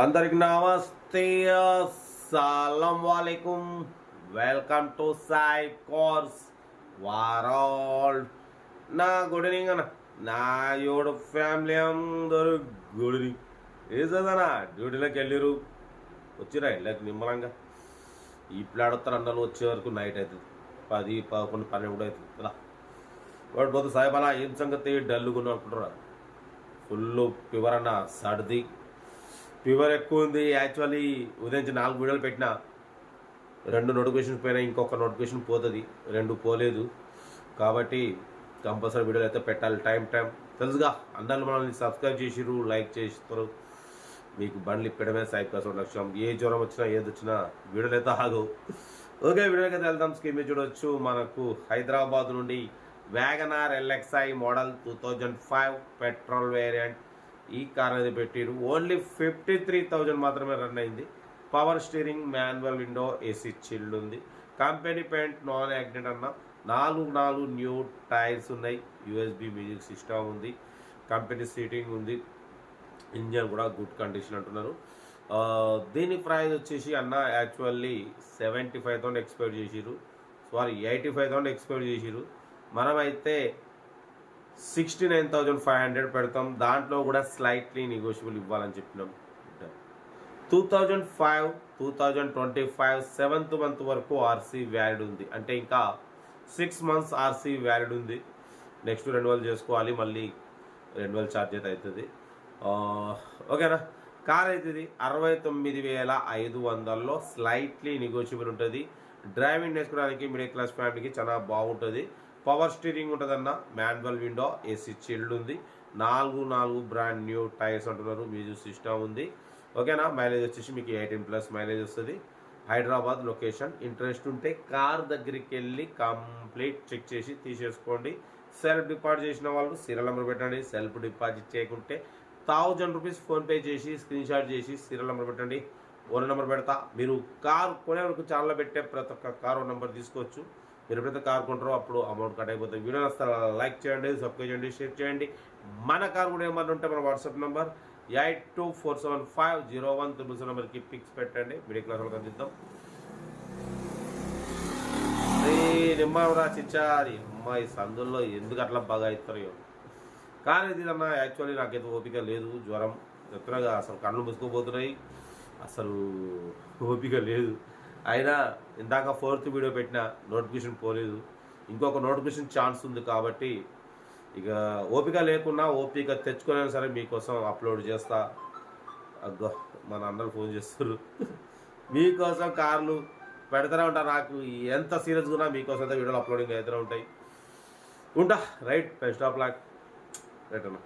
అందరికి నమస్తే, అస్సలం వాలేకుం. Welcome to Sai course world. నా గుడ్ ఈవినింగ్ అన్న, నా యూట్యూబ్ ఫ్యామిలీ అందరూ గుడ్ ఈవినింగ్. ఏదన్నా డ్యూటీలోకి వెళ్ళిరు, వచ్చిరా ఇళ్ళకి నిమ్మలంగా. ఇప్పుడు ఆడతారు అన్నలు వచ్చే వరకు నైట్ అవుతుంది, 10, 11, 12 అవుతుంది కదా. వాడు పోతే సాయిబాలా ఏం సంగతి డల్లుగా అనుకుంటారా? ఫుల్ ఫీవర్ అన్న, సర్ది ఫీవర్ ఎక్కువ ఉంది. యాక్చువల్లీ ఉదయం 4 వీడియోలు పెట్టిన, 2 నోటిఫికేషన్స్ పోయినాయి, ఇంకొక నోటిఫికేషన్ పోతుంది, 2 పోలేదు. కాబట్టి కంపల్సరీ వీడియోలు అయితే పెట్టాలి. టైం తెలుసుగా. అందరూ మనల్ని సబ్స్క్రైబ్ చేసిరు, లైక్ చేస్తారు. మీకు బండ్లు ఇప్పడమే సాయికోసం లక్ష్యం. ఏ జ్వరం వచ్చినా ఏది వచ్చినా వీడియోలు అయితే ఆగవు. ఓకే, వీడియోకి అయితే వెళ్దాం. స్కీమ్ మీద చూడవచ్చు. మనకు హైదరాబాద్ నుండి WagonR LXi model 2005 petrol variant. ఈ కార్ అనేది పెట్టిరు. ఓన్లీ 53,000 మాత్రమే రన్ అయింది. Power steering, manual window, AC chilled ఉంది. కంపెనీ పెయింట్, నాన్ యాక్సిడెంట్ అన్న. 4 న్యూ టైర్స్ ఉన్నాయి. USB మ్యూజిక్ సిస్టమ్ ఉంది. కంపెనీ సీటింగ్ ఉంది. ఇంజన్ కూడా గుడ్ కండిషన్ అంటున్నారు. దీని ప్రైస్ వచ్చేసి అన్న యాక్చువల్లీ 75,000 ఎక్స్పెక్ట్ చేసిరు. 85,000 ఎక్స్పెక్ట్ చేసిరు. మనమైతే 69,500 పెడతాం. దాంట్లో కూడా స్లైట్లీ నెగోషియబుల్ ఇవ్వాలని చెప్పినాం. 2005, 2025 7th మంత్ వరకు ఆర్సీ వ్యాలిడ్ ఉంది. అంటే ఇంకా 6 months ఆర్సీ వ్యాలిడ్ ఉంది. నెక్స్ట్ రెన్యువల్ చేసుకోవాలి, మళ్ళీ రెన్యువల్ ఛార్జ్ అయితే అవుతుంది. ఓకేనా. కార్ అయితే ఇది 69,500లో స్లైట్లీ నెగోషియబుల్ ఉంటుంది. డ్రైవింగ్ నేర్చుకోవడానికి మిడిల్ క్లాస్ ఫ్యామిలీకి చాలా బాగుంటుంది. పవర్ స్టీరింగ్ ఉంటుందన్న, మాన్యువల్ విండో, ఏసీ చిల్డ్ ఉంది. 4 బ్రాండ్ న్యూ టైర్స్ అంటున్నారు. మ్యూజిక్ సిస్టమ్ ఉంది. ఓకేనా. మైలేజ్ వచ్చేసి మీకు 18+ మైలేజ్ వస్తుంది. హైదరాబాద్ లొకేషన్. ఇంట్రెస్ట్ ఉంటే కార్ దగ్గరికి వెళ్ళి కంప్లీట్ చెక్ చేసి తీసేసుకోండి. సెల్ఫ్ డిపాజిట్ చేసిన వాళ్ళు సీరియల్ నెంబర్ పెట్టండి. సెల్ఫ్ డిపాజిట్ చేయకుంటే 1000 రూపీస్ ఫోన్పే చేసి స్క్రీన్ షాట్ చేసి సీరియల్ నెంబర్ పెట్టండి. ఓనర్ నెంబర్ పెడతా. మీరు కార్ కొనే వరకు ఛానల్లో పెట్టే ప్రతి ఒక్క కార్ ఓనర్ నెంబర్ తీసుకోవచ్చు. మీరు ఎప్పుడైతే కార్ కొంటారో అప్పుడు అమౌంట్ కట్ అయిపోతుంది. వీడియో వస్తారు, లైక్ చేయండి, సబ్స్క్రైబ్ చేయండి, షేర్ చేయండి. మన కార్ కూడా ఏమన్నా ఉంటే మన వాట్సాప్ నెంబర్ 82475013 నెంబర్కి పిక్స్ పెట్టండి. మిడిల్ క్లాస్ వాళ్ళకి అందిద్దాం. నిమ్మరా చిచ్చారి అమ్మాయి సందుల్లో ఎందుకు అట్లా బాగా అవుతారో. కార్ ఇది అన్న యాక్చువల్లీ నాకైతే ఓపిక లేదు. జ్వరం చెప్తున్నాగా, అసలు కళ్ళు మూసుకోపోతున్నాయి, అసలు ఓపిక లేదు. అయినా ఇందాక 4th వీడియో పెట్టిన, నోటిఫికేషన్ పోలేదు. ఇంకొక నోటిఫికేషన్ ఛాన్స్ ఉంది. కాబట్టి ఇక ఓపిక లేకున్నా ఓపిక తెచ్చుకున్నా సరే మీకోసం అప్లోడ్ చేస్తా. అగ్గో మన అందరూ ఫోన్ చేస్తారు. మీకోసం కార్లు పెడతానే ఉంటారు. నాకు ఎంత సీరియస్గా ఉన్నా మీకోసం అయితే వీడియోలు అప్లోడింగ్ అవుతూనే ఉంటాయి. ఉంటా. Right, best of luck. Right అన్న.